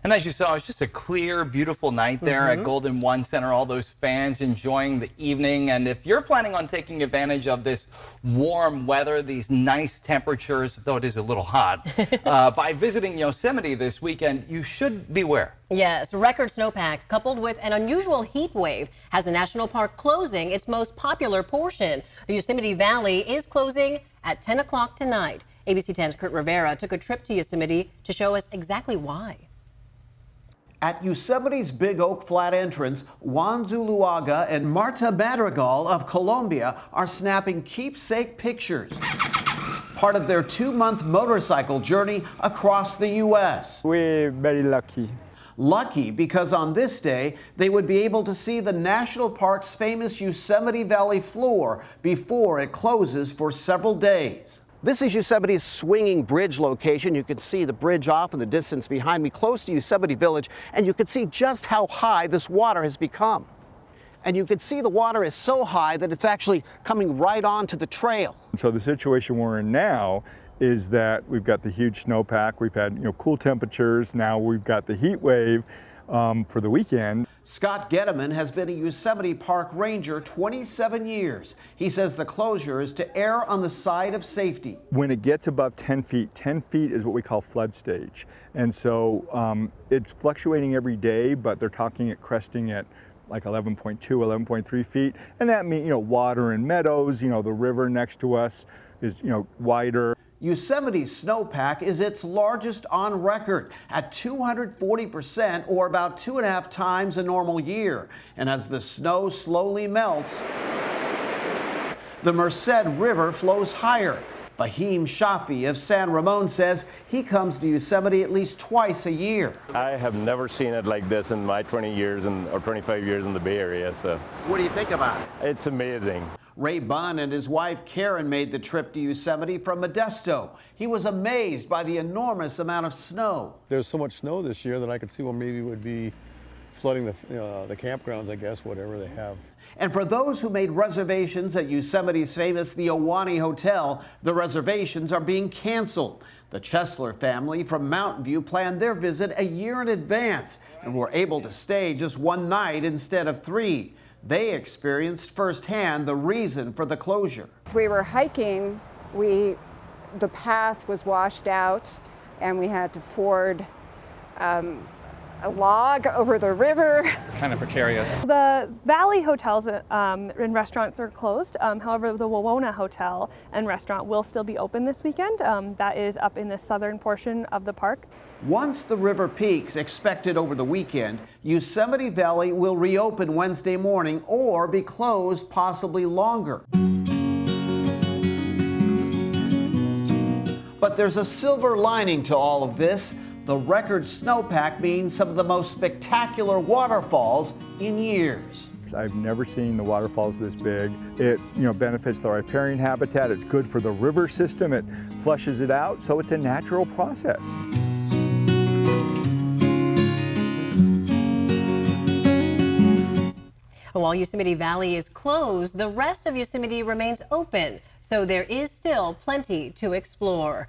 And as you saw, it's just a clear, beautiful night there at Golden One Center. All those fans enjoying the evening. And if you're planning on taking advantage of this warm weather, these nice temperatures, though it is a little hot, by visiting Yosemite this weekend, you should beware. Yes, record snowpack coupled with an unusual heat wave has the national park closing its most popular portion. The Yosemite Valley is closing at 10 o'clock tonight. ABC 10's Kurt Rivera took a trip to Yosemite to show us exactly why. At Yosemite's Big Oak Flat entrance, Juan Zuluaga and Marta Madrigal of Colombia are snapping keepsake pictures, part of their 2-month motorcycle journey across the U.S. We're very lucky. Lucky because on this day, they would be able to see the national park's famous Yosemite Valley floor before it closes for several days. This is Yosemite's swinging bridge location. You can see the bridge off in the distance behind me, close to Yosemite Village, and you can see just how high this water has become. And you can see the water is so high that it's actually coming right onto the trail. So the situation we're in now is that we've got the huge snowpack. We've had cool temperatures. Now we've got the heat wave for the weekend. Scott Getteman has been a Yosemite Park ranger 27 years. He says the closure is to err on the side of safety. When it gets above 10 feet is what we call flood stage. And so it's fluctuating every day, but they're talking at cresting at like 11.2, 11.3 feet. And that means, water and meadows, the river next to us is, wider. Yosemite's snowpack is its largest on record at 240%, or about 2.5 times a normal year. And as the snow slowly melts, the Merced River flows higher. Fahim Shafi of San Ramon says he comes to Yosemite at least twice a year. I have never seen it like this in my 20 years or 25 years in the Bay Area. So What do you think about it? it's amazing. Ray Bunn and his wife Karen made the trip to Yosemite from Modesto. He was amazed by the enormous amount of snow. There's so much snow this year that I could see where maybe it would be flooding the campgrounds, I guess, whatever they have. And for those who made reservations at Yosemite's famous the Ahwahnee Hotel, the reservations are being canceled. The Chesler family from Mountain View planned their visit a year in advance and were able to stay just one night instead of 3. They experienced firsthand the reason for the closure. As we were hiking, the path was washed out and we had to ford a log over the river. Kind of precarious. The Valley hotels and restaurants are closed. However, the Wawona Hotel and restaurant will still be open this weekend. That is up in the southern portion of the park. Once the river peaks expected over the weekend, Yosemite Valley will reopen Wednesday morning or be closed possibly longer. But there's a silver lining to all of this. The record snowpack means some of the most spectacular waterfalls in years. I've never seen the waterfalls this big. It benefits the riparian habitat. It's good for the river system. It flushes it out, so it's a natural process. While Yosemite Valley is closed, the rest of Yosemite remains open, so there is still plenty to explore.